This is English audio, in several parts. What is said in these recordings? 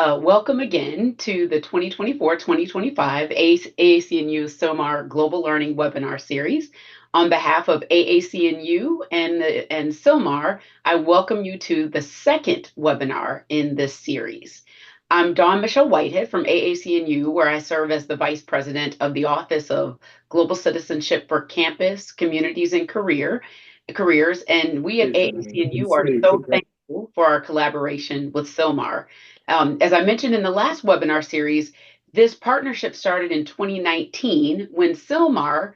Welcome again to the 2024-2025 AAC&U-CILMAR Global Learning webinar series. On behalf of AAC&U and CILMAR, I welcome you to the second webinar in this series. I'm Dawn Michelle Whitehead from AAC&U, where I serve as the Vice President of the Office of Global Citizenship for Campus, Communities, and Careers. And we at AAC&U are so thankful for our collaboration with CILMAR. As I mentioned in the last webinar series, this partnership started in 2019 when CILMAR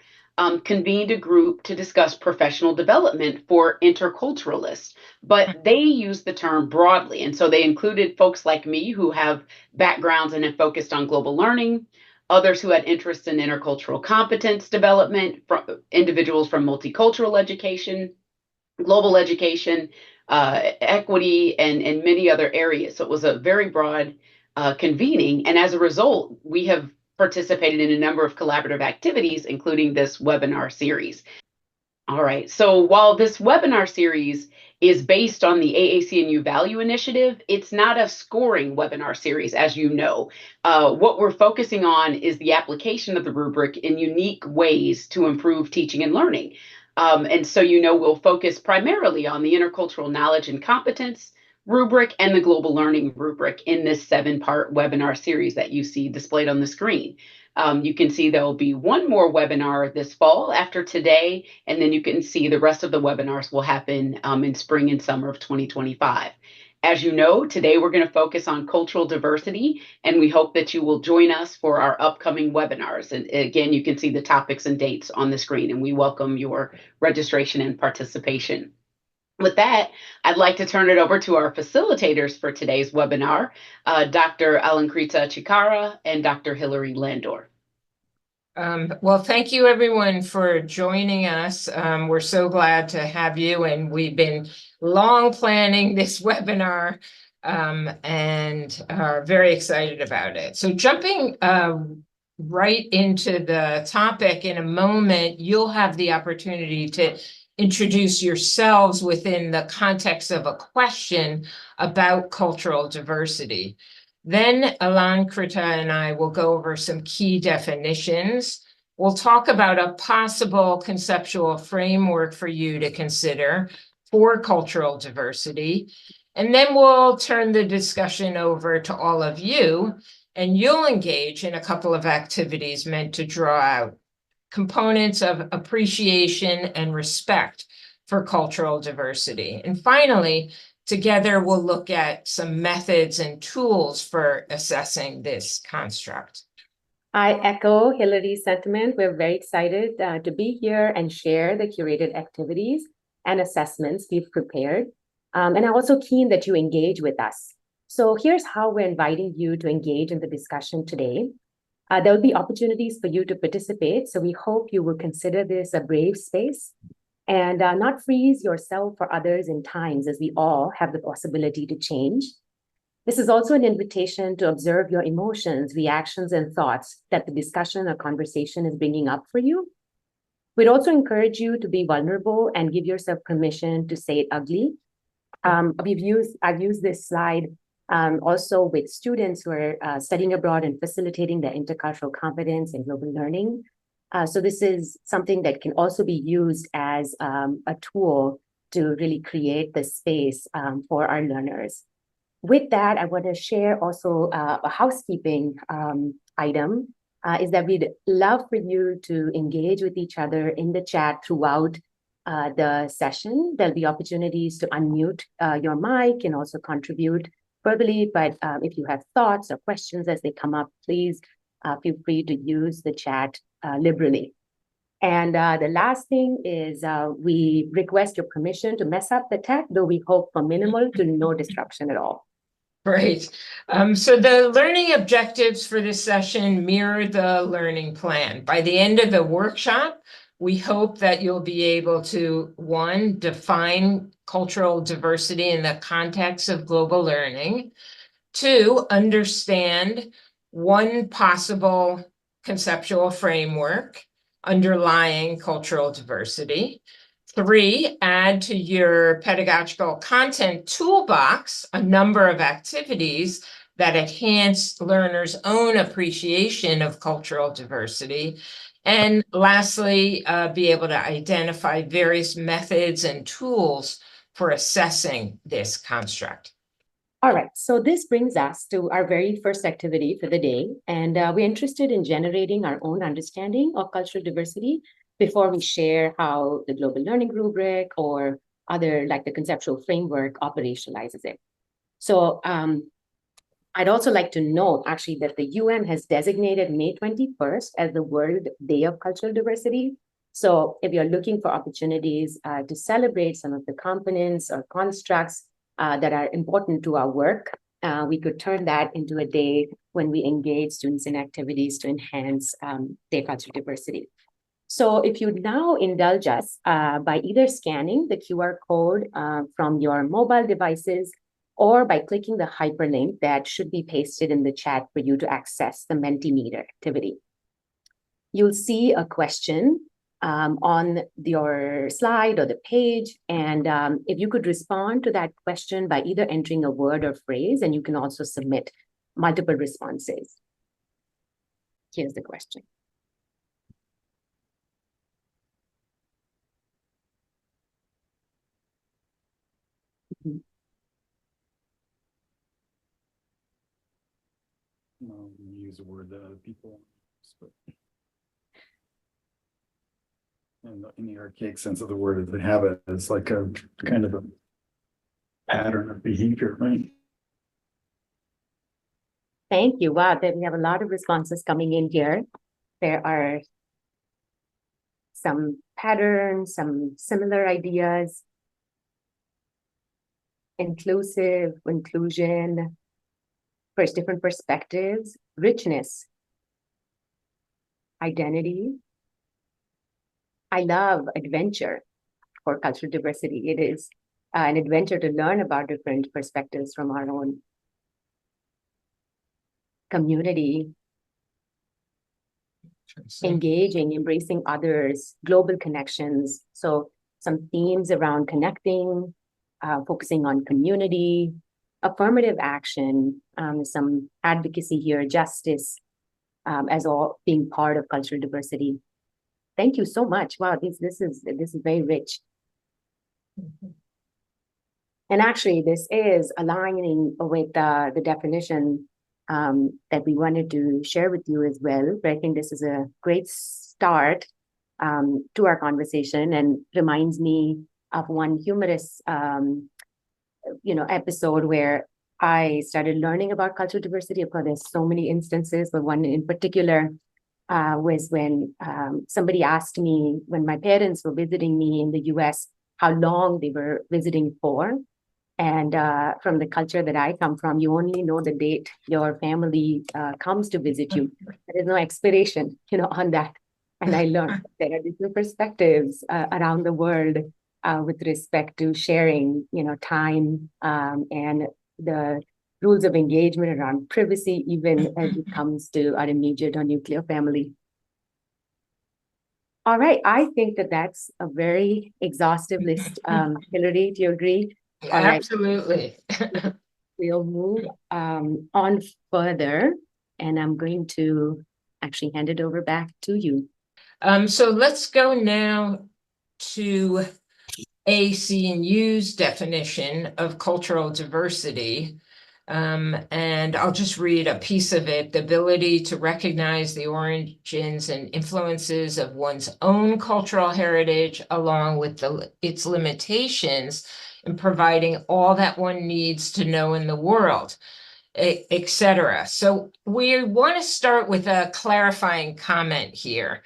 convened a group to discuss professional development for interculturalists, but they used the term broadly. And so they included folks like me who have backgrounds and have focused on global learning, others who had interest in intercultural competence development, individuals from multicultural education, global education, equity, and many other areas. So it was a very broad convening. And as a result, we have participated in a number of collaborative activities, including this webinar series. All right, so while this webinar series is based on the AAC&U Value Initiative, it's not a scoring webinar series, as you know. What we're focusing on is the application of the rubric in unique ways to improve teaching and learning. And so, we'll focus primarily on the Intercultural Knowledge and Competence rubric and the Global Learning rubric in this 7-part webinar series that you see displayed on the screen. You can see there will be one more webinar this fall after today, and then you can see the rest of the webinars will happen in spring and summer of 2025. As you know, today we're going to focus on cultural diversity, and we hope that you will join us for our upcoming webinars. And again, you can see the topics and dates on the screen, and we welcome your registration and participation. With that, I'd like to turn it over to our facilitators for today's webinar, Dr. Alankrita Chhikara and Dr. Hilary Landorf. Well, thank you everyone for joining us. We're so glad to have you, and we've been long planning this webinar and are very excited about it. So jumping right into the topic, in a moment, you'll have the opportunity to introduce yourselves within the context of a question about cultural diversity. Then Alankrita and I will go over some key definitions. We'll talk about a possible conceptual framework for you to consider for cultural diversity. And then we'll turn the discussion over to all of you, and you'll engage in a couple of activities meant to draw out components of appreciation and respect for cultural diversity. And finally, together we'll look at some methods and tools for assessing this construct. I echo Hilary's sentiment. We're very excited to be here and share the curated activities and assessments we've prepared. And I'm also keen that you engage with us. So here's how we're inviting you to engage in the discussion today. There will be opportunities for you to participate, so we hope you will consider this a brave space and not freeze yourself or others in times, as we all have the possibility to change. This is also an invitation to observe your emotions, reactions, and thoughts that the discussion or conversation is bringing up for you. We'd also encourage you to be vulnerable and give yourself permission to say it ugly. I've used this slide also with students who are studying abroad and facilitating their intercultural competence and global learning. So this is something that can also be used as a tool to really create the space for our learners. With that, I want to share also a housekeeping item, is that we'd love for you to engage with each other in the chat throughout the session. There'll be opportunities to unmute your mic and also contribute verbally, but if you have thoughts or questions as they come up, please feel free to use the chat liberally. And the last thing is we request your permission to mess up the tech, though we hope for minimal to no disruption at all. Great. So the learning objectives for this session mirror the learning plan. By the end of the workshop, we hope that you'll be able to, 1, define cultural diversity in the context of global learning. 2, understand one possible conceptual framework underlying cultural diversity. 3, add to your pedagogical content toolbox a number of activities that enhance learners' own appreciation of cultural diversity. And lastly, be able to identify various methods and tools for assessing this construct. All right, so this brings us to our very first activity for the day, and we're interested in generating our own understanding of cultural diversity before we share how the Global Learning Rubric or other, like the conceptual framework, operationalizes it. So I'd also like to note, actually, that the UN has designated May 21st as the World Day of Cultural Diversity. So if you're looking for opportunities to celebrate some of the components or constructs that are important to our work, we could turn that into a day when we engage students in activities to enhance their cultural diversity. So if you now indulge us by either scanning the QR code from your mobile devices or by clicking the hyperlink that should be pasted in the chat for you to access the Mentimeter activity. You'll see a question on your slide or the page. And if you could respond to that question by either entering a word or phrase, and you can also submit multiple responses. Here's the question. We use a word that other people use, but in the archaic sense of the word, they have it as like a kind of a pattern of behavior, right? Thank you. Wow, we have a lot of responses coming in here. There are some patterns, some similar ideas. Inclusive, inclusion, first different perspectives, richness, identity. I love adventure for cultural diversity. It is an adventure to learn about different perspectives from our own community. Engaging, embracing others, global connections. So some themes around connecting, focusing on community, affirmative action, some advocacy here, justice, as all being part of cultural diversity. Thank you so much. Wow, this is very rich. Mm-hmm. And actually, this is aligning with the definition that we wanted to share with you as well. But I think this is a great start to our conversation and reminds me of one humorous episode where I started learning about cultural diversity. Of course, there's so many instances, but one in particular was when somebody asked me, when my parents were visiting me in the US, how long they were visiting for. And from the culture that I come from, you only know the date your family comes to visit you. There is no expiration, on that. And I learned there are different perspectives around the world with respect to sharing, time and the rules of engagement around privacy, even as it comes to our immediate or nuclear family. All right, I think that's a very exhaustive list. Hilary, do you agree? All absolutely. Right. We'll move on further, and I'm going to actually hand it over back to you. So let's go now to AAC&U's definition of cultural diversity. And I'll just read a piece of it. The ability to recognize the origins and influences of one's own cultural heritage, along with its limitations, in providing all that one needs to know in the world, etc. So we want to start with a clarifying comment here.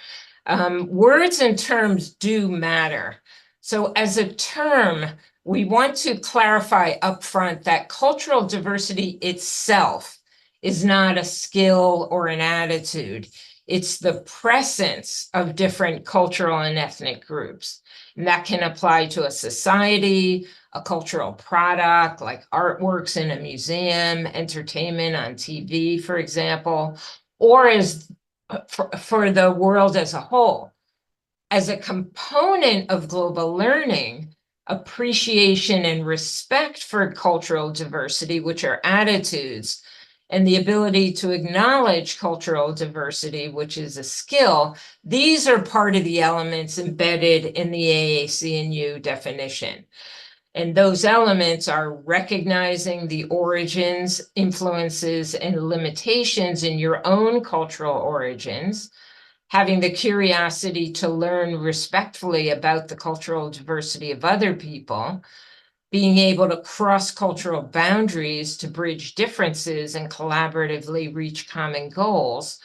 Words and terms do matter. So as a term, we want to clarify upfront that cultural diversity itself is not a skill or an attitude. It's the presence of different cultural and ethnic groups. And that can apply to a society, a cultural product like artworks in a museum, entertainment on TV, for example, or as for the world as a whole. As a component of global learning, appreciation and respect for cultural diversity, which are attitudes, and the ability to acknowledge cultural diversity, which is a skill, these are part of the elements embedded in the AAC&U definition. And those elements are recognizing the origins, influences, and limitations in your own cultural origins, having the curiosity to learn respectfully about the cultural diversity of other people, being able to cross cultural boundaries to bridge differences and collaboratively reach common goals,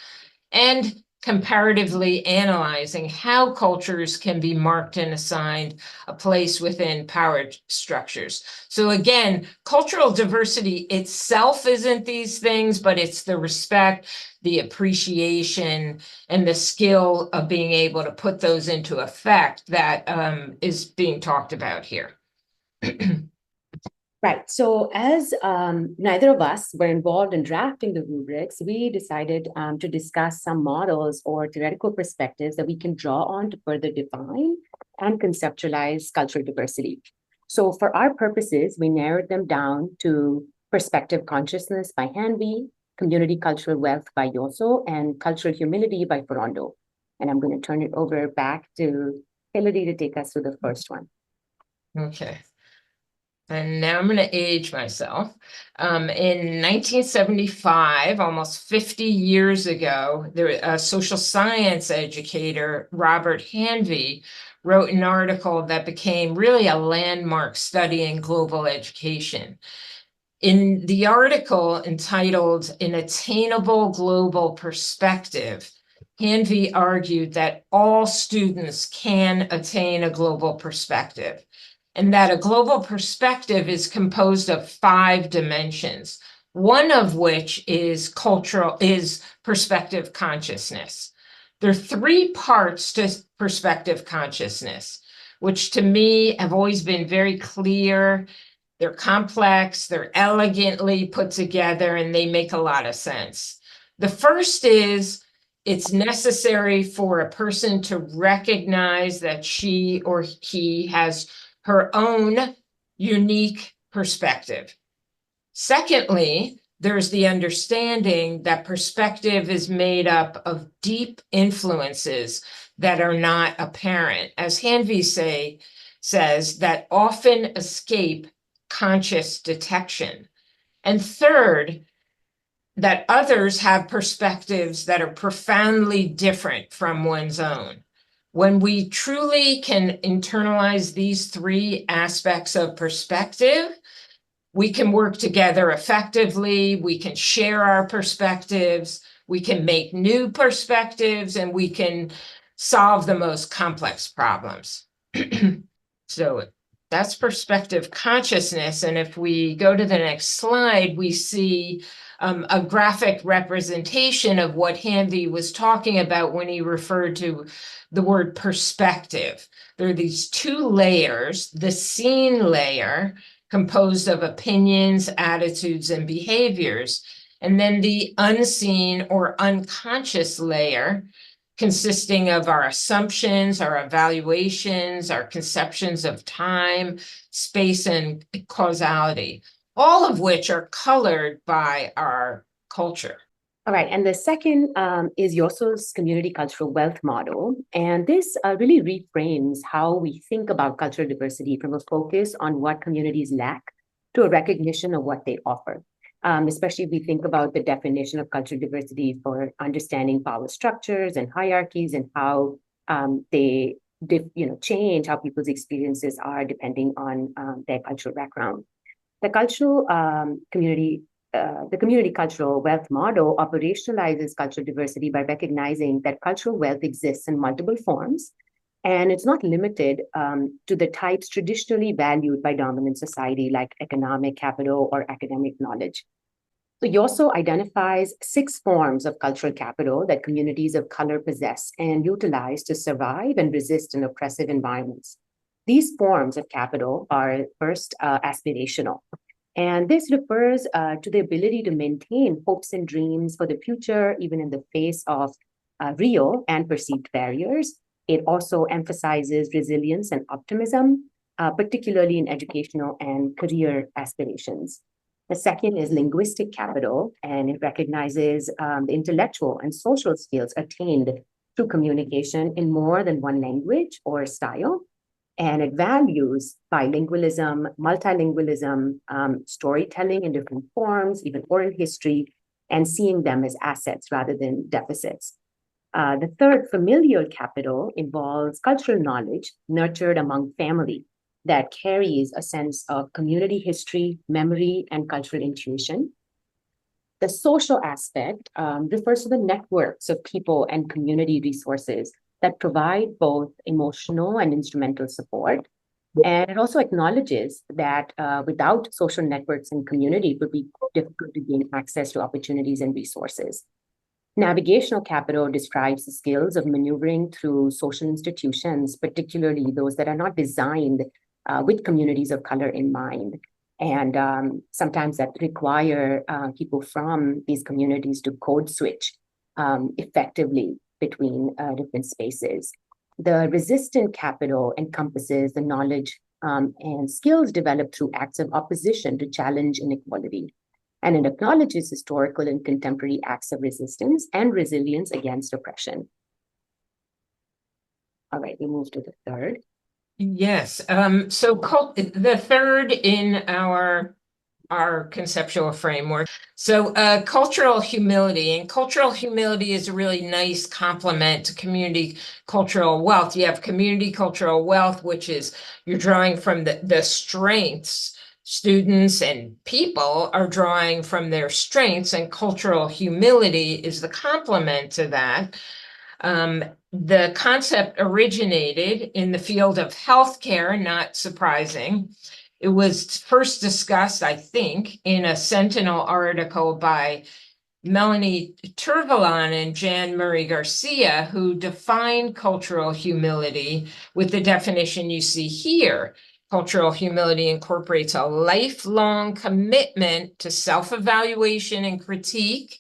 and comparatively analyzing how cultures can be marked and assigned a place within power structures. So again, cultural diversity itself isn't these things, but it's the respect, the appreciation, and the skill of being able to put those into effect that is being talked about here. Right. So as neither of us were involved in drafting the rubrics, we decided to discuss some models or theoretical perspectives that we can draw on to further define and conceptualize cultural diversity. So for our purposes, we narrowed them down to perspective consciousness by Hanvey, community cultural wealth by Yoso, and cultural humility by Ferrando. And I'm going to turn it over back to Hilary to take us through the first one. Okay. And now I'm going to age myself. In 1975, almost 50 years ago, a social science educator, Robert Hanvey, wrote an article that became really a landmark study in global education. In the article entitled An Attainable Global Perspective, Hanvey argued that all students can attain a global perspective, and that a global perspective is composed of 5 dimensions, one of which is perspective consciousness. There are 3 parts to perspective consciousness, which to me have always been very clear. They're complex, they're elegantly put together, and they make a lot of sense. The first is it's necessary for a person to recognize that she or he has her own unique perspective. Secondly, there's the understanding that perspective is made up of deep influences that are not apparent, as Hanvey says, that often escape conscious detection. And third, that others have perspectives that are profoundly different from one's own. When we truly can internalize these 3 aspects of perspective, we can work together effectively, we can share our perspectives, we can make new perspectives, and we can solve the most complex problems. So that's perspective consciousness. And if we go to the next slide, we see a graphic representation of what Hanvey was talking about when he referred to the word perspective. There are these 2 layers, the seen layer, composed of opinions, attitudes, and behaviors, and then the unseen or unconscious layer, consisting of our assumptions, our evaluations, our conceptions of time, space, and causality, all of which are colored by our culture. All right, and the second is Yoso's community cultural wealth model. And this really reframes how we think about cultural diversity from a focus on what communities lack to a recognition of what they offer. Especially if we think about the definition of cultural diversity for understanding power structures and hierarchies and how they change how people's experiences are depending on their cultural background. The community cultural wealth model operationalizes cultural diversity by recognizing that cultural wealth exists in multiple forms, and it's not limited to the types traditionally valued by dominant society, like economic capital or academic knowledge. So Yoso identifies 6 forms of cultural capital that communities of color possess and utilize to survive and resist in oppressive environments. These forms of capital are first aspirational. And this refers to the ability to maintain hopes and dreams for the future, even in the face of real and perceived barriers. It also emphasizes resilience and optimism, particularly in educational and career aspirations. The second is linguistic capital, and it recognizes the intellectual and social skills attained through communication in more than one language or style. And it values bilingualism, multilingualism, storytelling in different forms, even oral history, and seeing them as assets rather than deficits. The third, familial capital, involves cultural knowledge nurtured among family that carries a sense of community history, memory, and cultural intuition. The social aspect refers to the networks of people and community resources that provide both emotional and instrumental support. And it also acknowledges that without social networks and community, it would be difficult to gain access to opportunities and resources. Navigational capital describes the skills of maneuvering through social institutions, particularly those that are not designed with communities of color in mind. And sometimes that require people from these communities to code switch effectively between different spaces. The resistant capital encompasses the knowledge and skills developed through acts of opposition to challenge inequality. And it acknowledges historical and contemporary acts of resistance and resilience against oppression. All right, we move to the third. Yes. So the third in our conceptual framework. So cultural humility, and cultural humility is a really nice complement to community cultural wealth. You have community cultural wealth, which is you're drawing from the strengths. Students and people are drawing from their strengths, and cultural humility is the complement to that. The concept originated in the field of healthcare, not surprising. It was first discussed, I think, in a Sentinel article by Melanie Turvalon and Jan Murray Garcia, who defined cultural humility with the definition you see here. Cultural humility incorporates a lifelong commitment to self-evaluation and critique,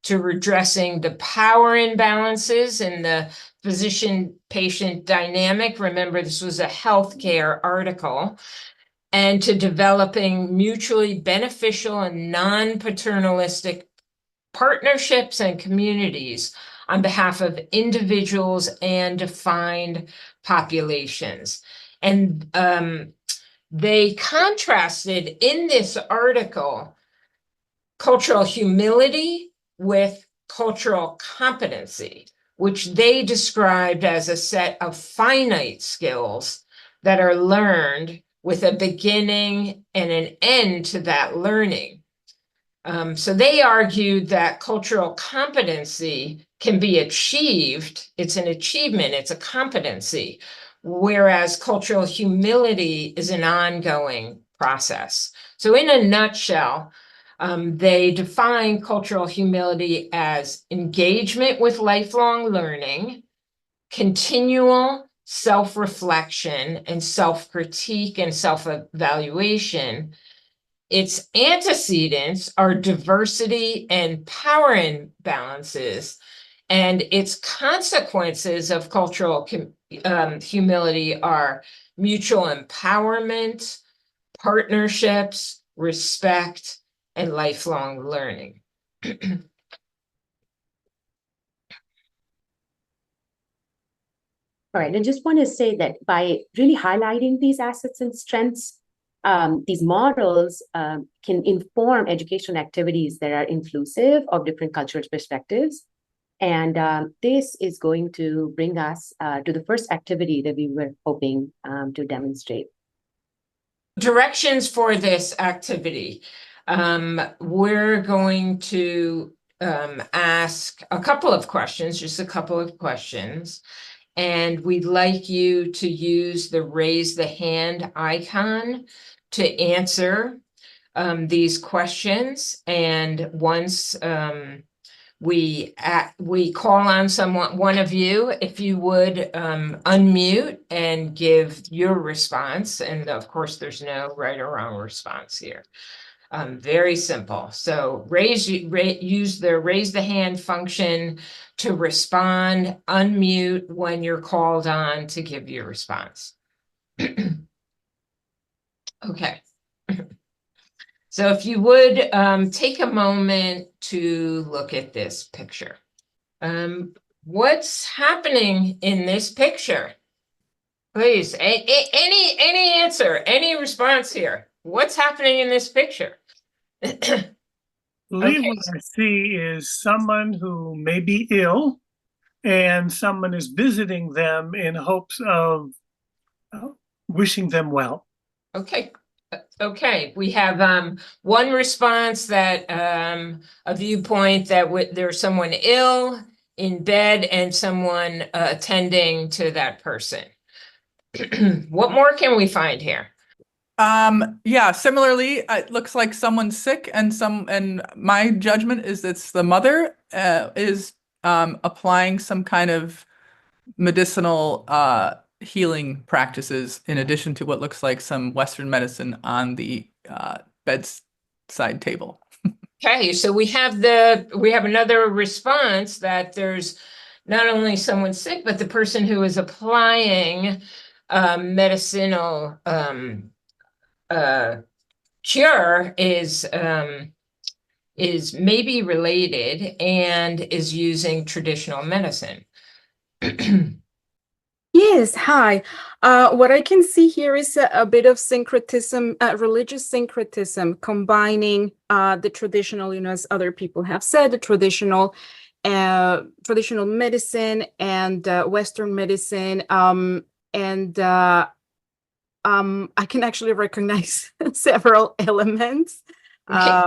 to redressing the power imbalances in the physician-patient dynamic. Remember, this was a healthcare article. And to developing mutually beneficial and non-paternalistic partnerships and communities on behalf of individuals and defined populations. And they contrasted in this article cultural humility with cultural competency, which they described as a set of finite skills that are learned with a beginning and an end to that learning. So they argued that cultural competency can be achieved. It's an achievement, it's a competency, whereas cultural humility is an ongoing process. So in a nutshell, they define cultural humility as engagement with lifelong learning, continual self-reflection and self-critique and self-evaluation. Its antecedents are diversity and power imbalances, and its consequences of cultural humility are mutual empowerment, partnerships, respect, and lifelong learning. All right, I just want to say that by really highlighting these assets and strengths, these models can inform education activities that are inclusive of different cultural perspectives. And this is going to bring us to the first activity that we were hoping to demonstrate. Directions for this activity. We're going to ask a couple of questions, just a couple of questions. And we'd like you to use the raise the hand icon to answer these questions. And once we call on one of you, if you would unmute and give your response. And of course, there's no right or wrong response here. Very simple. So use the raise the hand function to respond, unmute when you're called on to give your response. Okay. So if you would take a moment to look at this picture. What's happening in this picture? Please, any answer, any response here? What's happening in this picture? I believe what I see is someone who may be ill and someone is visiting them in hopes of wishing them well. Okay. Okay, we have one response that a viewpoint that there's someone ill in bed and someone attending to that person. What more can we find here? Yeah, similarly, it looks like someone's sick and my judgment is it's the mother is applying some kind of medicinal healing practices in addition to what looks like some Western medicine on the bedside table. Okay, so we have another response that there's not only someone sick, but the person who is applying medicinal cure is maybe related and is using traditional medicine. Yes, hi. What I can see here is a bit of syncretism, religious syncretism, combining the traditional, as other people have said, the traditional medicine and Western medicine. I can actually recognize several elements. Okay.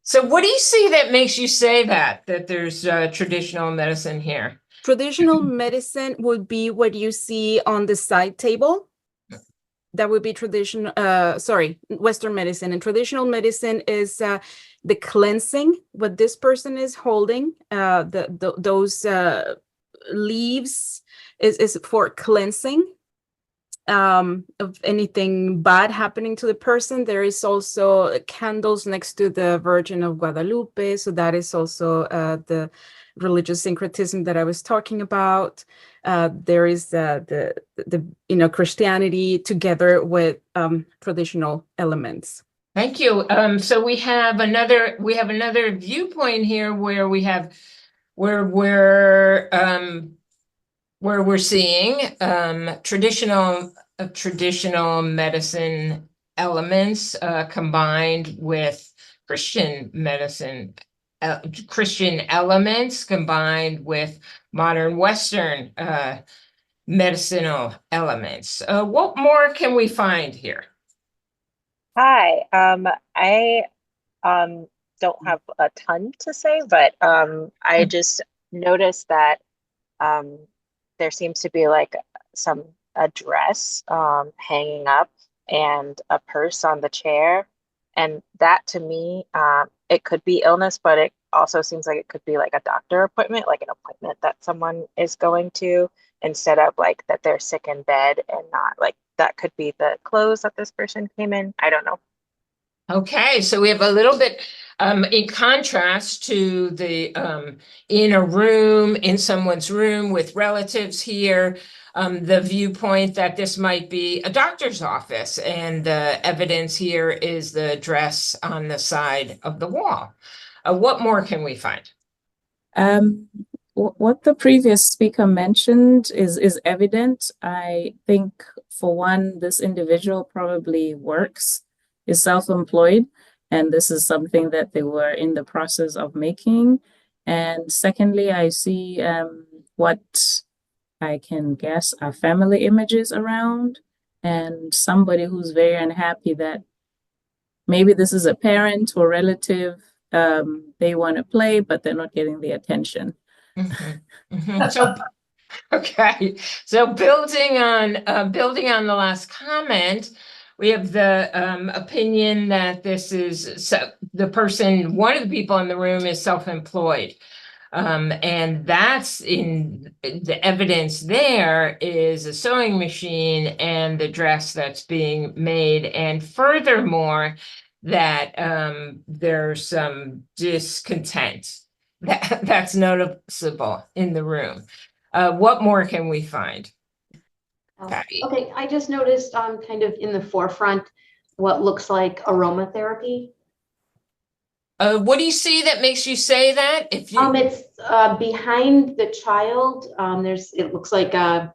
So what do you see that makes you say that there's traditional medicine here? Traditional medicine would be what you see on the side table. That would be Western medicine. And traditional medicine is the cleansing, what this person is holding, those leaves is for cleansing of anything bad happening to the person. There is also candles next to the Virgin of Guadalupe. So that is also the religious syncretism that I was talking about. There is the Christianity together with traditional elements. Thank you. So we have another viewpoint here where we're seeing traditional medicine elements combined with Christian medicine. Christian elements combined with modern Western medicinal elements. What more can we find here? Hi, I don't have a ton to say, but I just noticed that there seems to be like a dress hanging up and a purse on the chair. And that to me, it could be illness, but it also seems like it could be like a doctor appointment, like an appointment that someone is going to, instead of like that they're sick in bed, and not like that could be the clothes that this person came in. I don't know. Okay, so we have a little bit in contrast to the in someone's room with relatives here, the viewpoint that this might be a doctor's office, and the evidence here is the dress on the side of the wall. What more can we find? What the previous speaker mentioned is evident. I think, for one, this individual probably is self-employed, and this is something that they were in the process of making. And secondly, I see what I can guess are family images around, and somebody who's very unhappy that maybe this is a parent or relative. They want to play, but they're not getting the attention. Mm-hmm. Mm-hmm. So, okay. So building on the last comment, we have the opinion that this is one of the people in the room is self-employed. And that's in the evidence there is a sewing machine and the dress that's being made. And furthermore, that there's some discontent that's noticeable in the room. What more can we find? Okay, I just noticed kind of in the forefront what looks like aromatherapy. What do you see that makes you say that? If you It's behind the child. It looks like a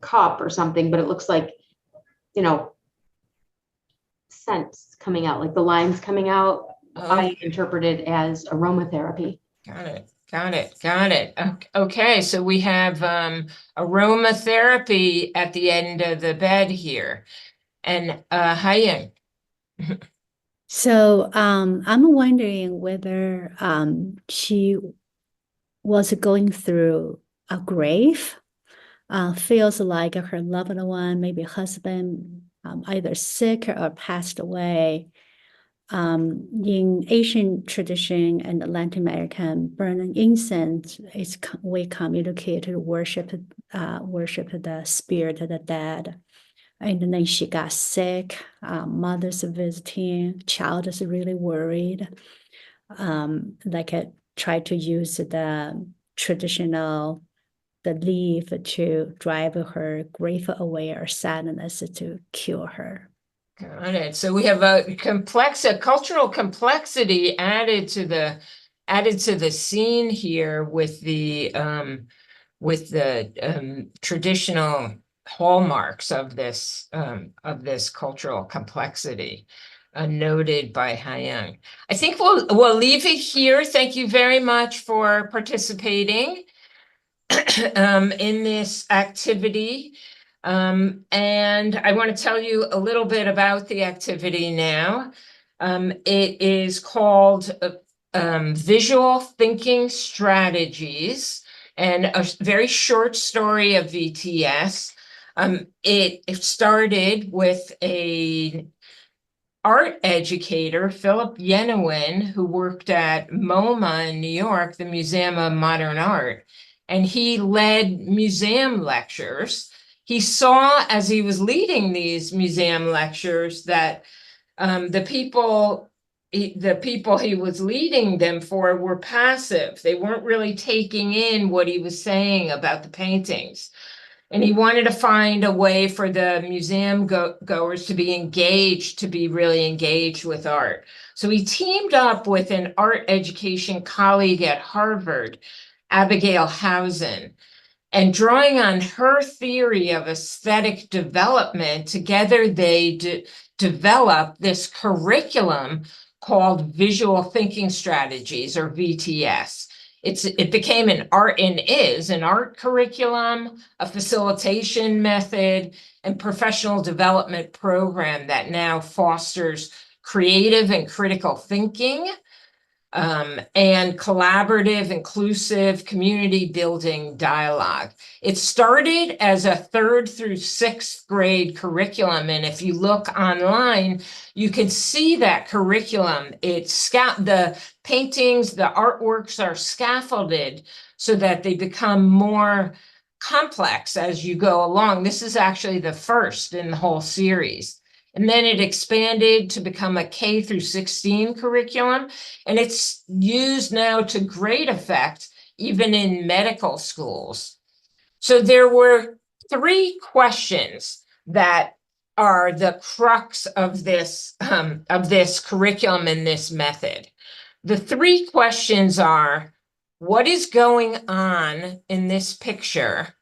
cup or something, but it looks like scents coming out, like the lines coming out. I interpret it as aromatherapy. Got it. Okay, so we have aromatherapy at the end of the bed here. And Haiyang. So I'm wondering whether she was going through a grief, feels like her loved one, maybe husband, either sick or passed away. In Asian tradition and Latin American, burning incense is we communicate to worship the spirit of the dead. And then she got sick. Mother's visiting. Child is really worried. Try to use the traditional leaf to drive her grief away or sadness to cure her. Got it. So we have a cultural complexity added to the scene here with the traditional hallmarks of this cultural complexity, noted by Haiyang. I think we'll leave it here. Thank you very much for participating in this activity. And I want to tell you a little bit about the activity now. It is called Visual Thinking Strategies, and a very short story of VTS. It started with an art educator, Philip Yenowin, who worked at MoMA in New York, the Museum of Modern Art, and he led museum lectures. He saw, as he was leading these museum lectures, that the people he was leading them for were passive. They weren't really taking in what he was saying about the paintings. And he wanted to find a way for the museum goers to be engaged, to be really engaged with art. So he teamed up with an art education colleague at Harvard, Abigail Housen. And drawing on her theory of aesthetic development, together they developed this curriculum called Visual Thinking Strategies, or VTS. It became an art curriculum, a facilitation method, and professional development program that now fosters creative and critical thinking, and collaborative, inclusive, community building dialogue. It started as a 3rd through 6th grade curriculum. And if you look online, you can see that curriculum. The paintings, the artworks are scaffolded so that they become more complex as you go along. This is actually the first in the whole series. And then it expanded to become a K through 16 curriculum. And it's used now to great effect, even in medical schools. So there were 3 questions that are the crux of this curriculum and this method. The 3 questions are, what is going on in this picture?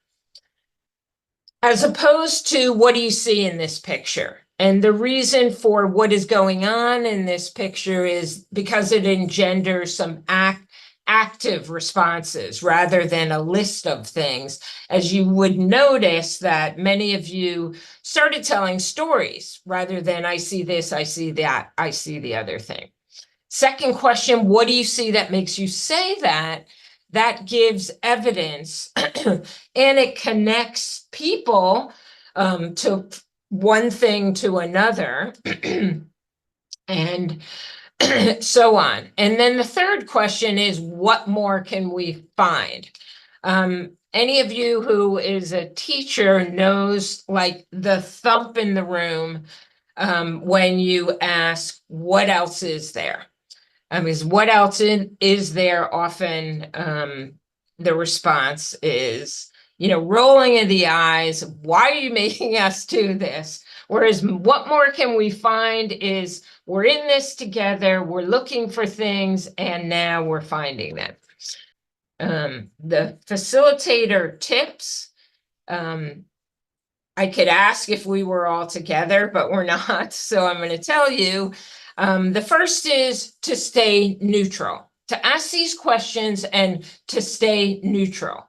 As opposed to, what do you see in this picture? And the reason for what is going on in this picture is because it engenders some active responses rather than a list of things. As you would notice that many of you started telling stories rather than I see this, I see that, I see the other thing. Second question, what do you see that makes you say that? That gives evidence and it connects people to one thing to another and so on. And then the third question is, what more can we find? Any of you who is a teacher knows, like, the thump in the room when you ask, what else is there? Is what else is there? Often the response is, rolling of the eyes. Why are you making us do this? Whereas what more can we find is we're in this together, we're looking for things, and now we're finding them. The facilitator tips, I could ask if we were all together, but we're not. So I'm going to tell you, the first is to stay neutral, to ask these questions and to stay neutral.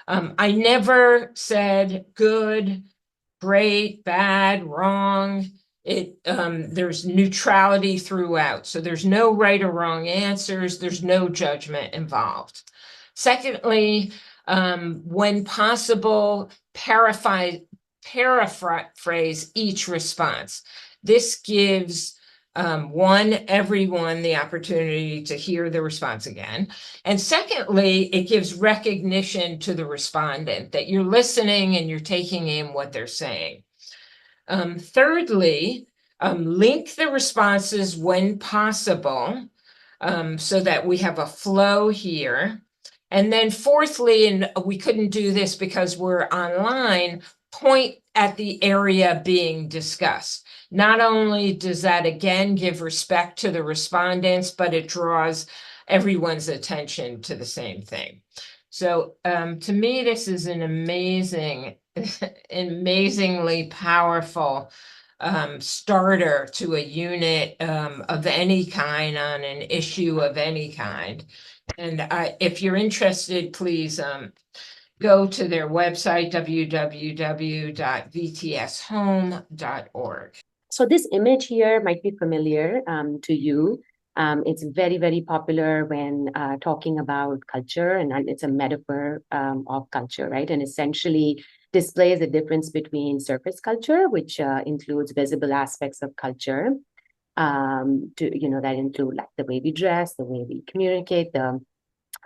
I never said good, great, bad, wrong. There's neutrality throughout. So there's no right or wrong answers. There's no judgment involved. Secondly, when possible, paraphrase each response. This gives everyone the opportunity to hear the response again. And secondly, it gives recognition to the respondent that you're listening and you're taking in what they're saying. Thirdly, link the responses when possible so that we have a flow here. And then fourthly, and we couldn't do this because we're online, point at the area being discussed. Not only does that again give respect to the respondents, but it draws everyone's attention to the same thing. So to me, this is an amazingly powerful starter to a unit of any kind on an issue of any kind. And if you're interested, please go to their website, www.vtshome.org. So this image here might be familiar to you. It's very, very popular when talking about culture, and it's a metaphor of culture, right? And essentially displays the difference between surface culture, which includes visible aspects of culture, that include like the way we dress, the way we communicate, the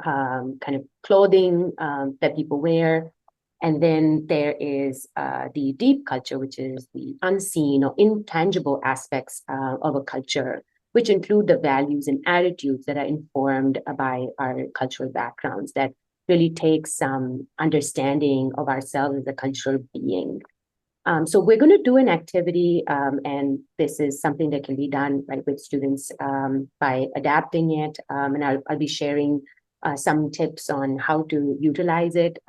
kind of clothing that people wear. And then there is the deep culture, which is the unseen or intangible aspects of a culture, which include the values and attitudes that are informed by our cultural backgrounds, that really takes some understanding of ourselves as a cultural being. So we're going to do an activity, and this is something that can be done right with students by adapting it. And I'll be sharing some tips on how to utilize it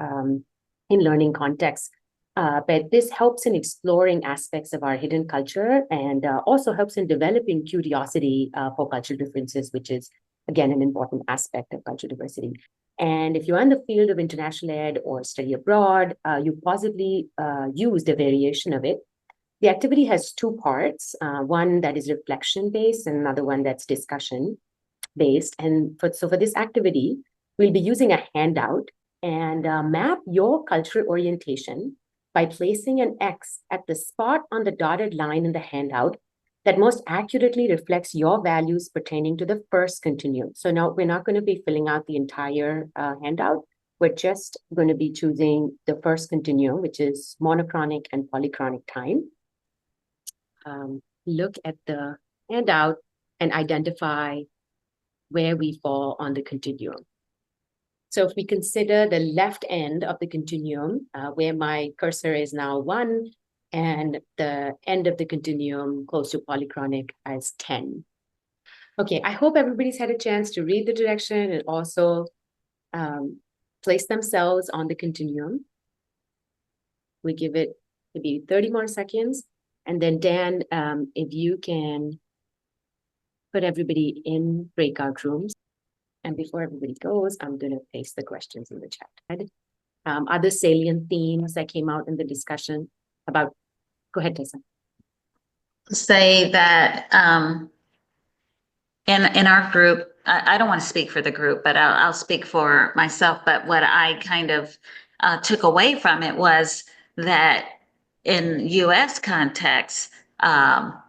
in learning contexts. But this helps in exploring aspects of our hidden culture and also helps in developing curiosity for cultural differences, which is, again, an important aspect of cultural diversity. And if you're in the field of international ed or study abroad, you possibly used a variation of it. The activity has two parts, one that is reflection-based and another one that's discussion-based. And for this activity, we'll be using a handout and map your cultural orientation by placing an X at the spot on the dotted line in the handout that most accurately reflects your values pertaining to the first continuum. So now we're not going to be filling out the entire handout. We're just going to be choosing the first continuum, which is monochronic and polychronic time. Look at the handout and identify where we fall on the continuum. So if we consider the left end of the continuum, where my cursor is now 1, and the end of the continuum close to polychronic as 10. Okay, I hope everybody's had a chance to read the direction and also place themselves on the continuum. We give it maybe 30 more seconds. And then Dan, if you can put everybody in breakout rooms. And before everybody goes, I'm going to paste the questions in the chat. Other salient themes that came out in the discussion about. Go ahead, Tessa. Say that in our group, I don't want to speak for the group, but I'll speak for myself. But what I kind of took away from it was that in U.S. context, our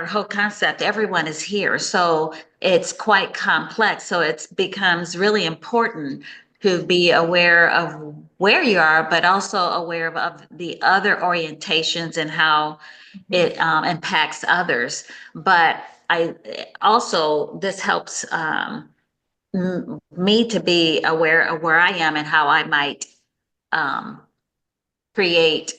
whole concept, everyone is here. So it's quite complex. So it becomes really important to be aware of where you are, but also aware of the other orientations and how it impacts others. But this helps me to be aware of where I am and how I might create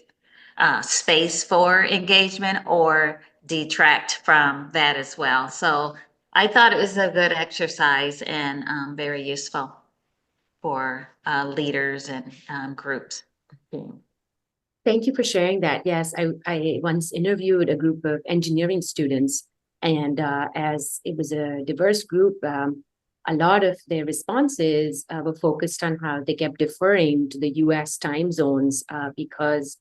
space for engagement or detract from that as well. So I thought it was a good exercise and very useful for leaders and groups. Thank you for sharing that. Yes, I once interviewed a group of engineering students, and as it was a diverse group, a lot of their responses were focused on how they kept deferring to the US time zones because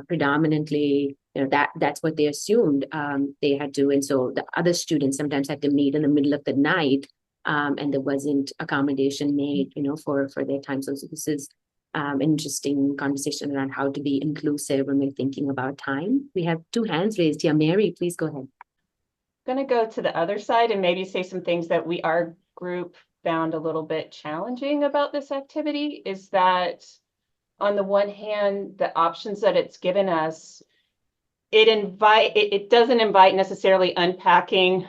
predominantly, that's what they assumed they had to. And so the other students sometimes had to meet in the middle of the night, and there wasn't accommodation made, for their time. So this is an interesting conversation around how to be inclusive when we're thinking about time. We have two hands raised here. Mary, please go ahead. I'm going to go to the other side and maybe say some things that our group found a little bit challenging about this activity. Is that on the one hand, the options that it's given us, it doesn't invite necessarily unpacking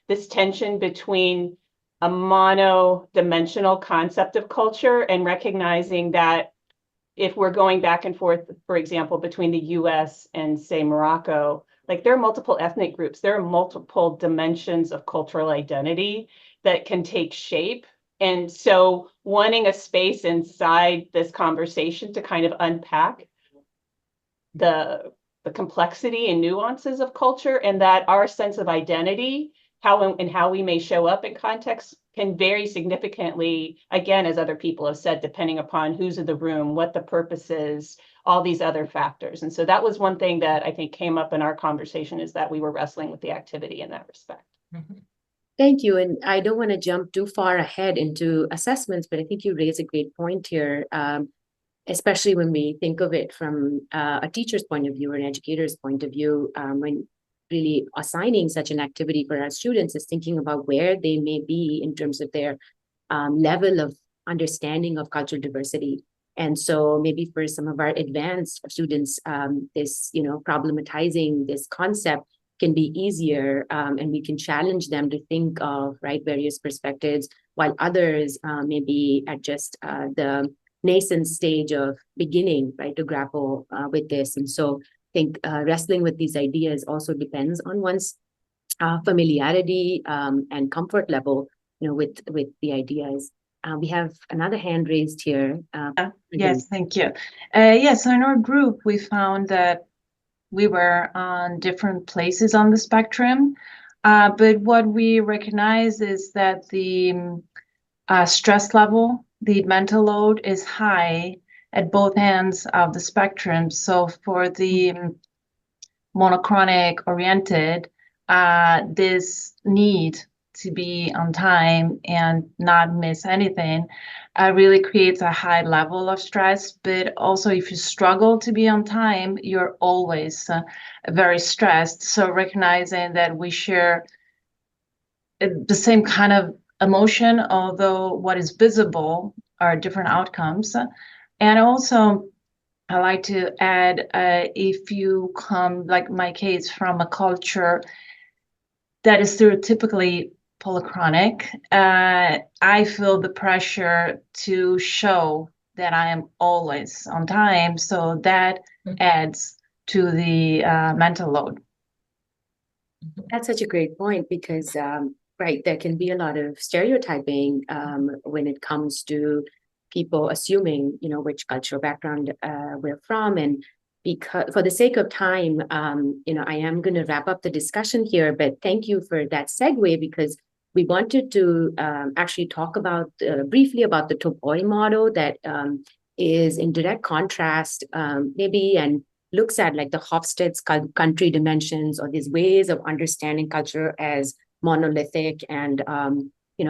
this tension between a mono-dimensional concept of culture and recognizing that if we're going back and forth, for example, between the US and say Morocco, like there are multiple ethnic groups, there are multiple dimensions of cultural identity that can take shape. And so wanting a space inside this conversation to kind of unpack the complexity and nuances of culture, and that our sense of identity, how we may show up in context, can vary significantly, again, as other people have said, depending upon who's in the room, what the purpose is, all these other factors. And so that was one thing that I think came up in our conversation, is that we were wrestling with the activity in that respect. Mm-hmm. Thank you. And I don't want to jump too far ahead into assessments, but I think you raise a great point here, especially when we think of it from a teacher's point of view or an educator's point of view, when really assigning such an activity for our students is thinking about where they may be in terms of their level of understanding of cultural diversity. And so maybe for some of our advanced students, this, problematizing this concept can be easier, and we can challenge them to think of various perspectives, while others may be at just the nascent stage of beginning to grapple with this. And so I think wrestling with these ideas also depends on one's familiarity and comfort level, with the ideas. We have another hand raised here. Yes, thank you. So in our group, we found that we were on different places on the spectrum, but what we recognize is that the stress level, the mental load is high at both ends of the spectrum. So for the monochronic oriented, this need to be on time and not miss anything really creates a high level of stress. But also if you struggle to be on time, you're always very stressed. So recognizing that we share the same kind of emotion, although what is visible are different outcomes. And also, I like to add, if you come, like my case, from a culture that is stereotypically polychronic, I feel the pressure to show that I am always on time. So that adds to the mental load. That's such a great point, because there can be a lot of stereotyping when it comes to people assuming, which cultural background we're from. And because for the sake of time, I am going to wrap up the discussion here, but thank you for that segue, because we wanted to actually talk about briefly about the Topoi model that is in direct contrast maybe, and looks at like the Hofstede's country dimensions, or these ways of understanding culture as monolithic and,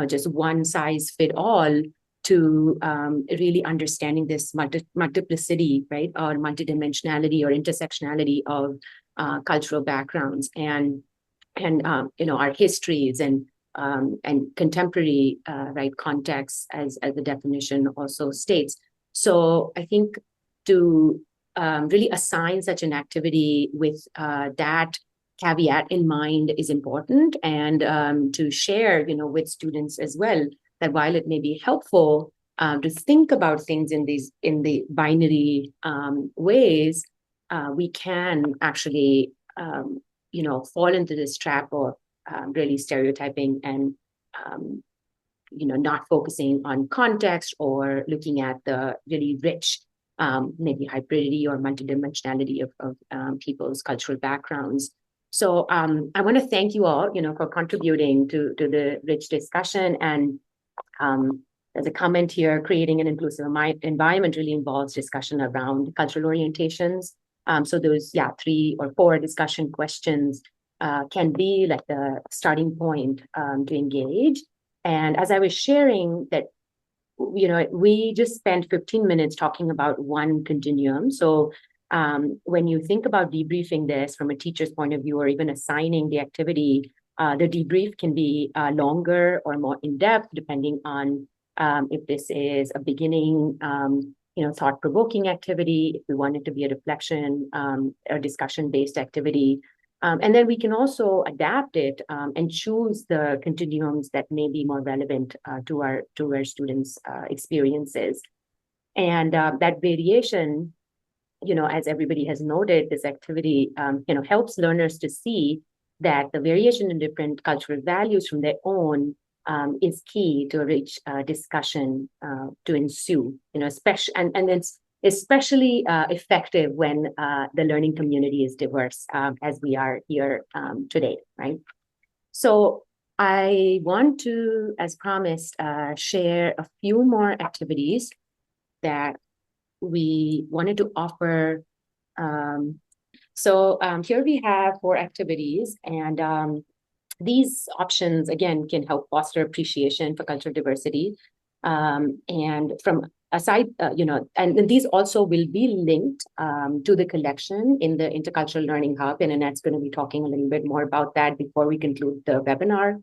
just one size fit all, to really understanding this multiplicity, or multidimensionality or intersectionality of cultural backgrounds and our histories and contemporary contexts, as the definition also states. So I think to really assign such an activity with that caveat in mind is important, and to share, with students as well, that while it may be helpful to think about things in the binary ways, we can actually, fall into this trap of really stereotyping and, not focusing on context or looking at the really rich, maybe hybridity or multidimensionality of people's cultural backgrounds. So I want to thank you all, for contributing to the rich discussion. And there's a comment here, creating an inclusive environment really involves discussion around cultural orientations. So those, 3 or 4 discussion questions can be like the starting point to engage. And as I was sharing that, we just spent 15 minutes talking about one continuum. So when you think about debriefing this from a teacher's point of view, or even assigning the activity, the debrief can be longer or more in-depth, depending on if this is a beginning, thought-provoking activity, if we want it to be a reflection or discussion-based activity. And then we can also adapt it and choose the continuums that may be more relevant to our students' experiences. And that variation, as everybody has noted, this activity, helps learners to see that the variation in different cultural values from their own is key to a rich discussion to ensue, especially, and it's especially effective when the learning community is diverse, as we are here today, right? So I want to, as promised, share a few more activities that we wanted to offer. So here we have 4 activities, and these options, again, can help foster appreciation for cultural diversity. And from aside, and these also will be linked to the collection in the Intercultural Learning Hub, and Annette's going to be talking a little bit more about that before we conclude the webinar.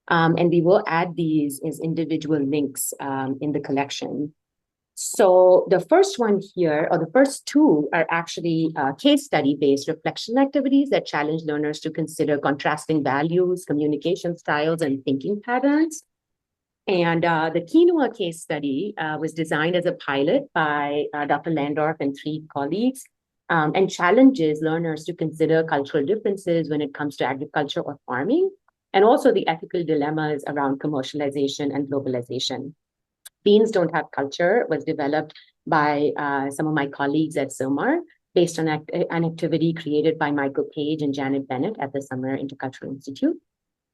And we will add these as individual links in the collection. So the first one here, or the first 2, are actually case study-based reflection activities that challenge learners to consider contrasting values, communication styles, and thinking patterns. And the quinoa case study was designed as a pilot by Dr. Landorf and 3 colleagues, and challenges learners to consider cultural differences when it comes to agriculture or farming, and also the ethical dilemmas around commercialization and globalization. Beans Don't Have Culture was developed by some of my colleagues at CILMAR, based on an activity created by Michael Page and Janet Bennett at the Summer Intercultural Institute.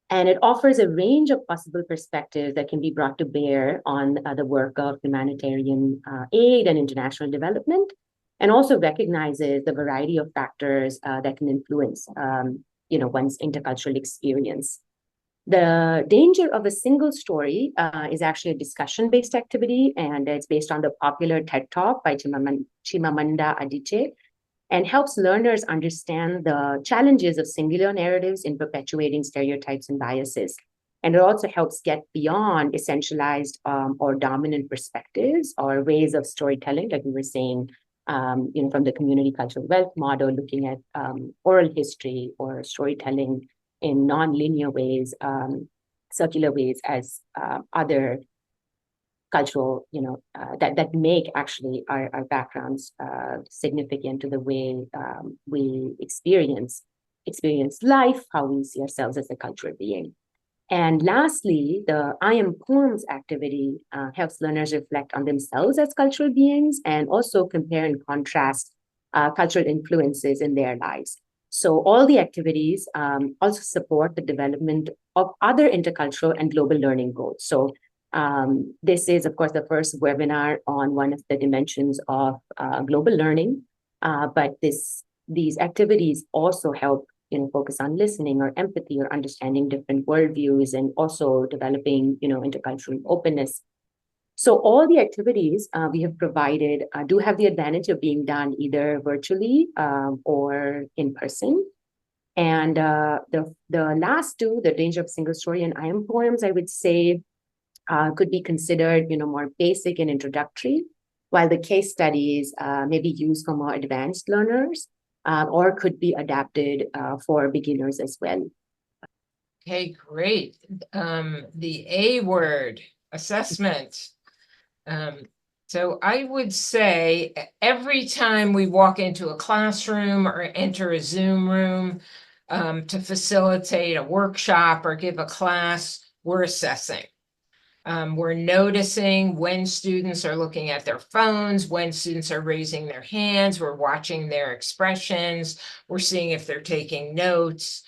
And it offers a range of possible perspectives that can be brought to bear on the work of humanitarian aid and international development, and also recognizes the variety of factors that can influence one's intercultural experience. The danger of a single story is actually a discussion-based activity, and it's based on the popular TED Talk by Chimamanda Adichie, and helps learners understand the challenges of singular narratives in perpetuating stereotypes and biases. And it also helps get beyond essentialized or dominant perspectives or ways of storytelling, like we were saying, from the community cultural wealth model, looking at oral history or storytelling in non-linear ways, circular ways, as other cultural, that make actually our backgrounds significant to the way we experience life, how we see ourselves as a cultural being. And lastly, the I Am Poems activity helps learners reflect on themselves as cultural beings and also compare and contrast cultural influences in their lives. So all the activities also support the development of other intercultural and global learning goals. So this is, of course, the first webinar on one of the dimensions of global learning, but these activities also help focus on listening or empathy or understanding different worldviews, and also developing intercultural openness. So all the activities we have provided do have the advantage of being done either virtually or in person. And the last 2, the danger of single story and I Am Poems, I would say could be considered more basic and introductory, while the case studies may be used for more advanced learners or could be adapted for beginners as well. Okay, great. The A word, assessment. So I would say every time we walk into a classroom or enter a Zoom room to facilitate a workshop or give a class, we're assessing. We're noticing when students are looking at their phones, when students are raising their hands, we're watching their expressions, we're seeing if they're taking notes,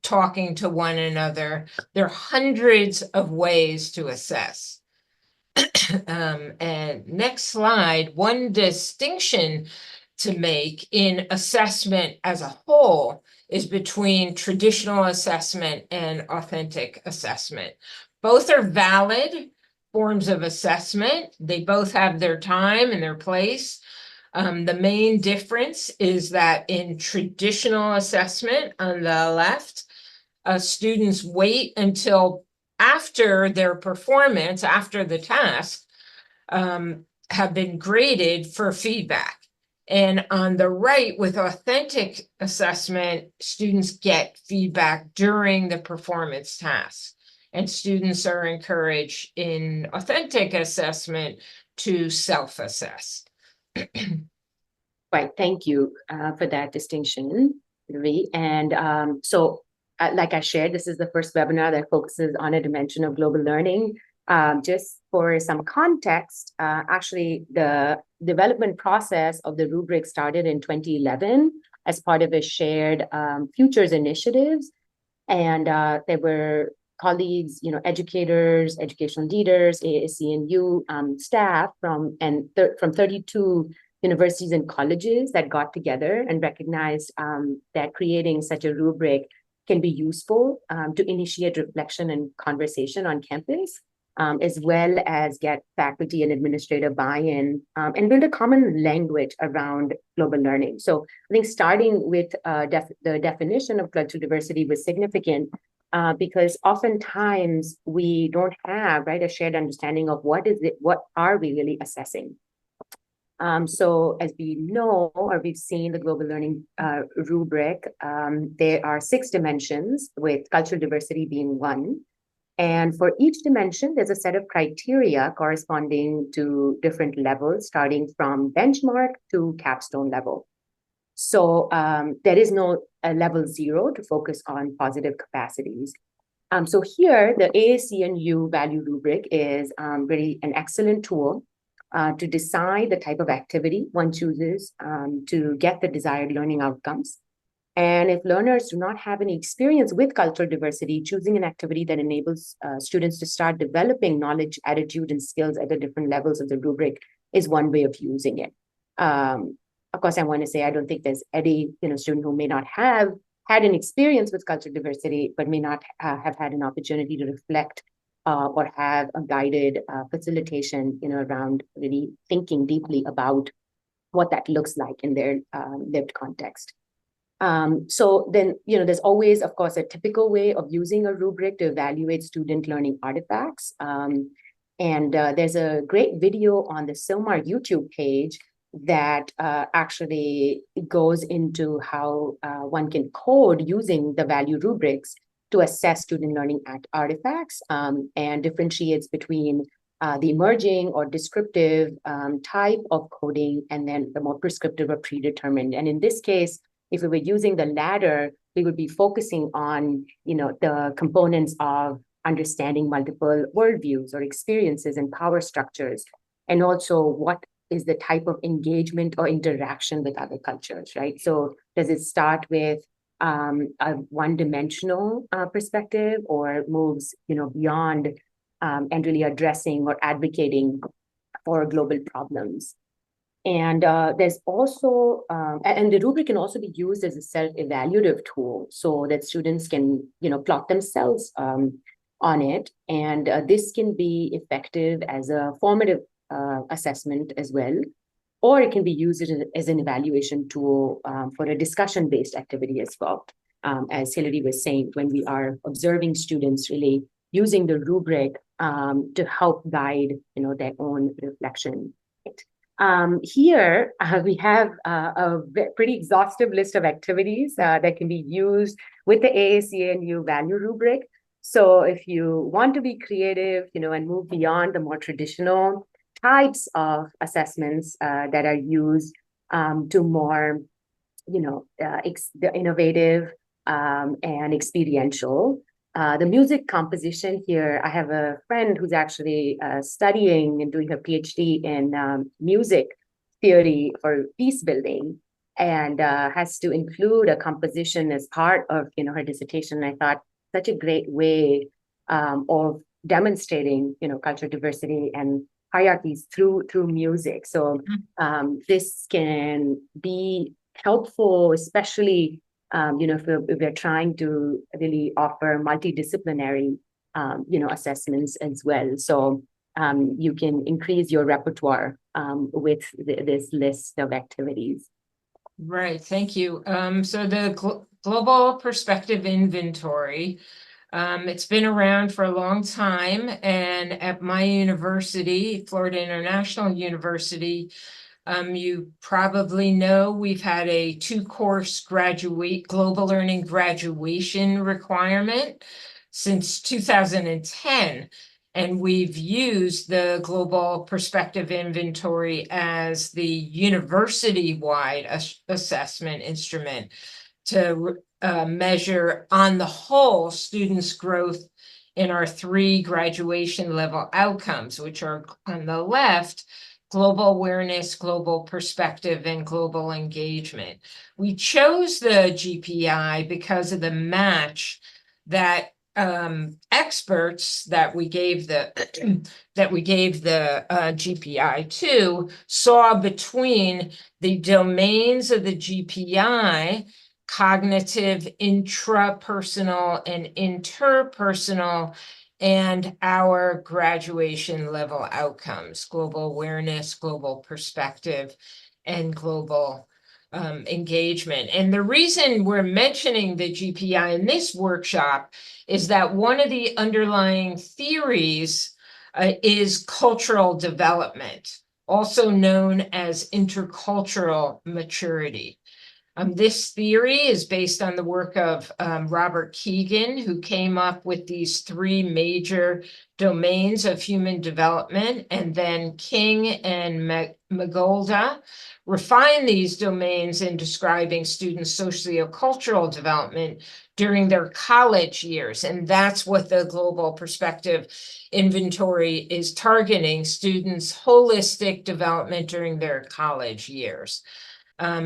talking to one another. There are hundreds of ways to assess. And next slide, one distinction to make in assessment as a whole is between traditional assessment and authentic assessment. Both are valid forms of assessment. They both have their time and their place. The main difference is that in traditional assessment on the left, students wait until after their performance, after the task, have been graded for feedback. And on the right, with authentic assessment, students get feedback during the performance task. And students are encouraged in authentic assessment to self-assess. Right, thank you for that distinction, Hilary. And like I shared, this is the first webinar that focuses on a dimension of global learning. Just for some context, actually the development process of the rubric started in 2011 as part of a shared futures initiatives. And there were colleagues, educators, educational leaders, AAC&U staff from 32 universities and colleges that got together and recognized that creating such a rubric can be useful to initiate reflection and conversation on campus, as well as get faculty and administrator buy-in and build a common language around global learning. So I think starting with the definition of cultural diversity was significant because oftentimes we don't have a shared understanding of what are we really assessing. So as we know, or we've seen the global learning rubric, there are 6 dimensions, with cultural diversity being one. And for each dimension, there's a set of criteria corresponding to different levels, starting from benchmark to capstone level. So there is no level 0 to focus on positive capacities. So here, the AAC&U value rubric is really an excellent tool to decide the type of activity one chooses to get the desired learning outcomes. And if learners do not have any experience with cultural diversity, choosing an activity that enables students to start developing knowledge, attitude, and skills at the different levels of the rubric is one way of using it. Of course, I want to say I don't think there's any student who may not have had an experience with cultural diversity, but may not have had an opportunity to reflect or have a guided facilitation, around really thinking deeply about what that looks like in their lived context. So then, there's always, of course, a typical way of using a rubric to evaluate student learning artifacts. And there's a great video on the CILMAR YouTube page that actually goes into how one can code using the value rubrics to assess student learning artifacts and differentiates between the emerging or descriptive type of coding and then the more prescriptive or predetermined. And in this case, if we were using the latter, we would be focusing on the components of understanding multiple worldviews or experiences and power structures, and also what is the type of engagement or interaction with other cultures, right? So does it start with a one-dimensional perspective, or moves beyond and really addressing or advocating for global problems? And there's also, and the rubric can also be used as a self-evaluative tool so that students can, plot themselves on it. And this can be effective as a formative assessment as well, or it can be used as an evaluation tool for a discussion-based activity as well. As Hilary was saying, when we are observing students really using the rubric to help guide, their own reflection. Here, we have a pretty exhaustive list of activities that can be used with the AAC&U value rubric. So if you want to be creative, and move beyond the more traditional types of assessments that are used to more, the innovative and experiential. The music composition here, I have a friend who's actually studying and doing her PhD in music theory for peace building, and has to include a composition as part of her dissertation. I thought such a great way of demonstrating cultural diversity and hierarchies through music. So this can be helpful, especially if we're trying to really offer multidisciplinary assessments as well. So you can increase your repertoire with this list of activities. Right, thank you. So the Global Perspective Inventory, it's been around for a long time, and at my university, Florida International University, you probably know we've had a 2-course global learning graduation requirement since 2010. And we've used the Global Perspective Inventory as the university-wide assessment instrument to measure on the whole students' growth in our 3 graduation level outcomes, which are on the left: global awareness, global perspective, and global engagement. We chose the GPI because of the match that experts that we gave the GPI to saw between the domains of the GPI, cognitive, intrapersonal, and interpersonal, and our graduation level outcomes: global awareness, global perspective, and global engagement. And the reason we're mentioning the GPI in this workshop is that one of the underlying theories is cultural development, also known as intercultural maturity. This theory is based on the work of Robert Keegan, who came up with these 3 major domains of human development, and then King and Magolda refined these domains in describing students' sociocultural development during their college years. And that's what the Global Perspective Inventory is targeting: students' holistic development during their college years.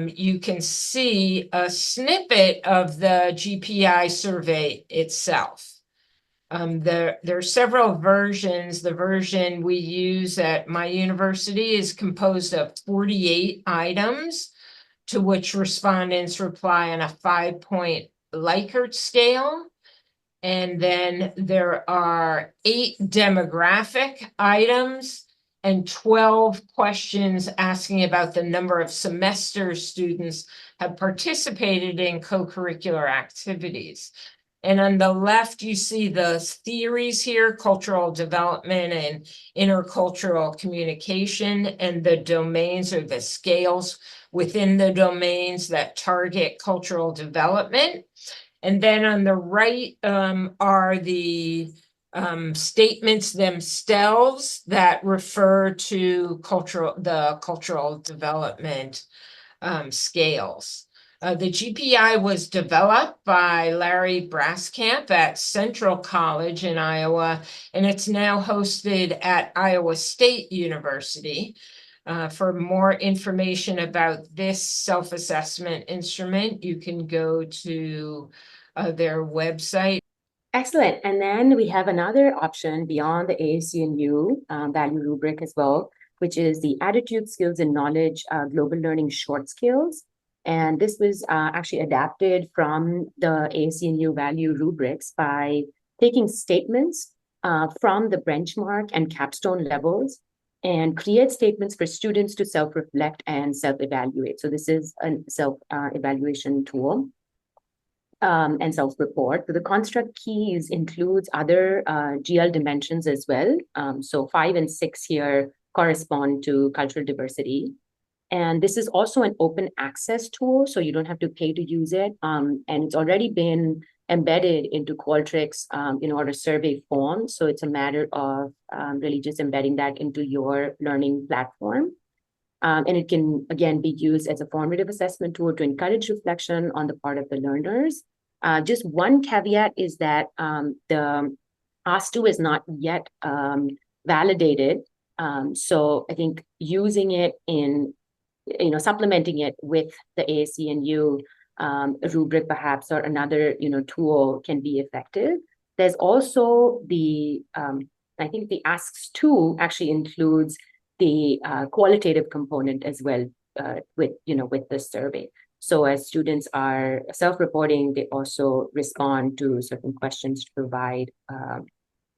You can see a snippet of the GPI survey itself. There are several versions. The version we use at my university is composed of 48 items, to which respondents reply on a 5-point Likert scale. And then there are 8 demographic items and 12 questions asking about the number of semesters students have participated in co-curricular activities. And on the left, you see the theories here: cultural development and intercultural communication, and the domains or the scales within the domains that target cultural development. And then on the right are the statements themselves that refer to the cultural development scales. The GPI was developed by Larry Braskamp at Central College in Iowa, and it's now hosted at Iowa State University. For more information about this self-assessment instrument, you can go to their website. Excellent. And then we have another option beyond the AAC&U value rubric as well, which is the Attitude, Skills, and Knowledge Global Learning Short Skills. And this was actually adapted from the AAC&U value rubrics by taking statements from the benchmark and capstone levels and create statements for students to self-reflect and self-evaluate. So this is a self-evaluation tool. And self-report. So the construct keys includes other GL dimensions as well. So 5 and 6 here correspond to cultural diversity. And this is also an open access tool, so you don't have to pay to use it. And it's already been embedded into Qualtrics in order survey form. So it's a matter of really just embedding that into your learning platform. And it can, again, be used as a formative assessment tool to encourage reflection on the part of the learners. Just one caveat is that the AAC&U is not yet validated. So I think using it in, supplementing it with the AAC&U rubric perhaps, or another, tool can be effective. There's also the, I think the AAC&U actually includes the qualitative component as well with the survey. So as students are self-reporting, they also respond to certain questions to provide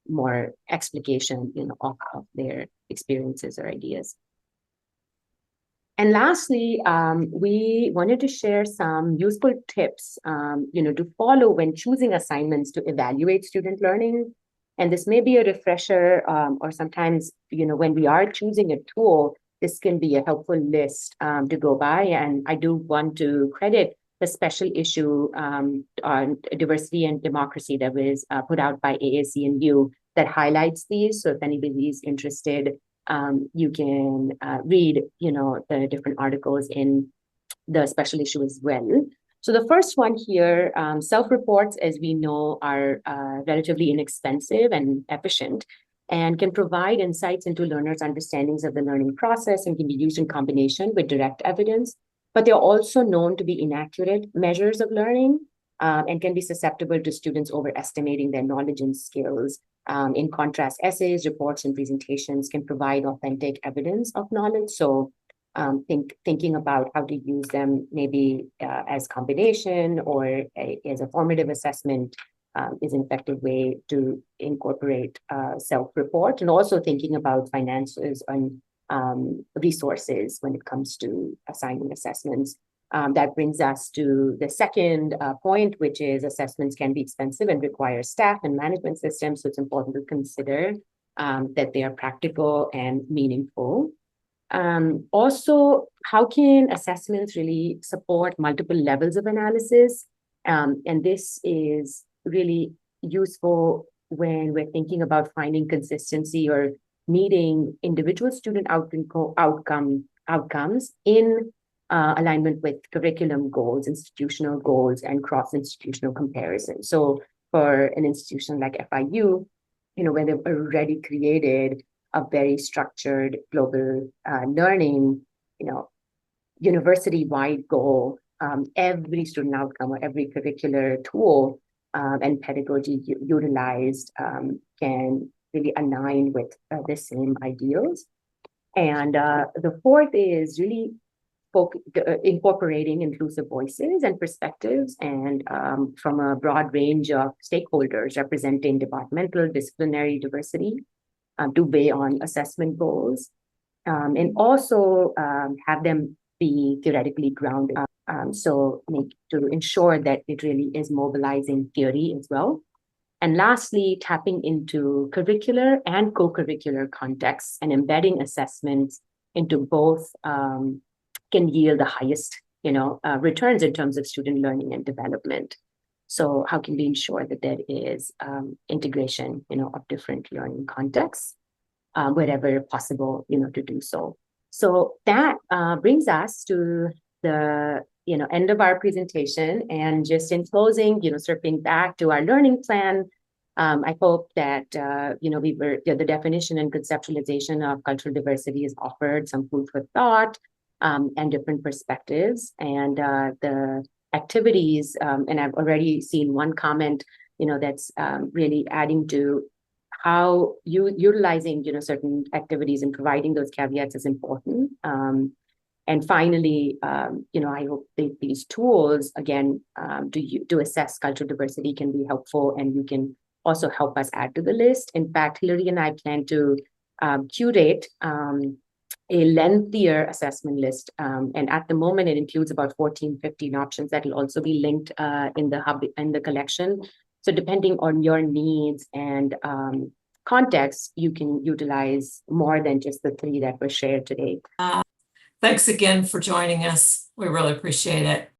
more explication, of their experiences or ideas. And lastly, we wanted to share some useful tips, to follow when choosing assignments to evaluate student learning. And this may be a refresher, or sometimes, when we are choosing a tool, this can be a helpful list to go by. And I do want to credit the special issue on diversity and democracy that was put out by AAC&U that highlights these. So if anybody is interested, you can read, the different articles in the special issue as well. So the first one here, self-reports, as we know, are relatively inexpensive and efficient, and can provide insights into learners' understandings of the learning process and can be used in combination with direct evidence. But they're also known to be inaccurate measures of learning and can be susceptible to students overestimating their knowledge and skills. In contrast, essays, reports, and presentations can provide authentic evidence of knowledge. So thinking about how to use them maybe as combination or as a formative assessment is an effective way to incorporate self-report, and also thinking about finances and resources when it comes to assigning assessments. That brings us to the second point, which is assessments can be expensive and require staff and management systems. So it's important to consider that they are practical and meaningful. Also, how can assessments really support multiple levels of analysis? And this is really useful when we're thinking about finding consistency or meeting individual student outcomes in alignment with curriculum goals, institutional goals, and cross-institutional comparison. So for an institution like FIU, where they've already created a very structured global learning, university-wide goal, every student outcome or every curricular tool and pedagogy utilized can really align with the same ideals. And the fourth is really incorporating inclusive voices and perspectives, and from a broad range of stakeholders representing departmental, disciplinary diversity to weigh on assessment goals, and also have them be theoretically grounded. So to ensure that it really is mobilizing theory as well. And lastly, tapping into curricular and co-curricular contexts and embedding assessments into both can yield the highest, returns in terms of student learning and development. So how can we ensure that there is integration, of different learning contexts wherever possible, to do so. So that brings us to the end of our presentation. And just in closing, circling back to our learning plan, I hope that the definition and conceptualization of cultural diversity has offered some food for thought and different perspectives, and the activities. And I've already seen one comment, that's really adding to how utilizing to activities and providing those caveats is important. And finally, I hope these tools, again, to assess cultural diversity can be helpful, and you can also help us add to the list. In fact, Hilary and I plan to curate a lengthier assessment list. And at the moment, it includes about 15 options that will also be linked in the hub, in the collection. So depending on your needs and context, you can utilize more than just the 3 that were shared today. Thanks again for joining us. We really appreciate it.